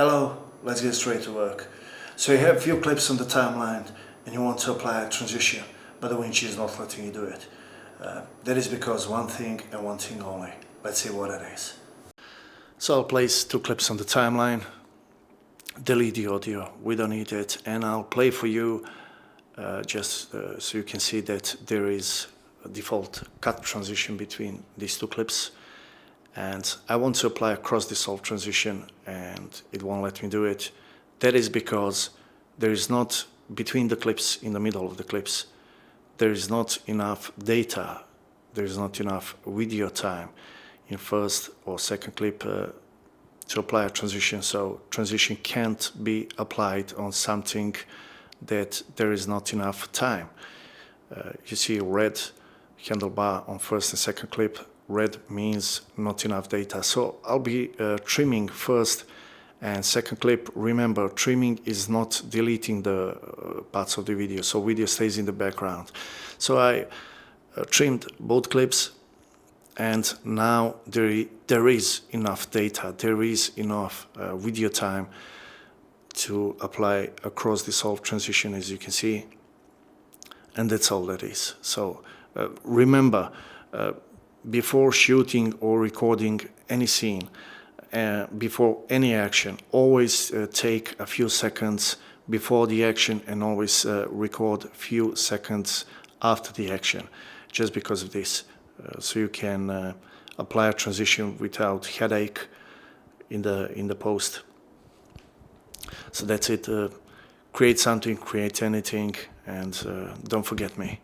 Hello, let's get straight to work. So you have a few clips on the timeline and you want to apply a transition, but Davinci is not letting you do it. That is because one thing and one thing only. Let's see what it is. So I'll place two clips on the timeline, delete the audio, we don't need it, and I'll play for you just so you can see that there is a default cut transition between these two clips. And I want to apply a cross-dissolve transition and it won't let me do it. That is because there is not, between the clips, in the middle of the clips, there is not enough data, there is not enough video time in first or second clip to apply a transition. So transition can't be applied on something that there is not enough time. You see a red handlebar on first and second clip. Red means not enough data. So I'll be trimming first and second clip. Remember, trimming is not deleting the parts of the video, so video stays in the background. So I trimmed both clips, and now there is enough data, there is enough video time to apply a cross-dissolve transition, as you can see, and that's all that is. So remember, before shooting or recording any scene, before any action, always take a few seconds before the action and always record a few seconds after the action, just because of this, so you can apply a transition without headache in the post. So that's it. Create something, create anything, and don't forget me.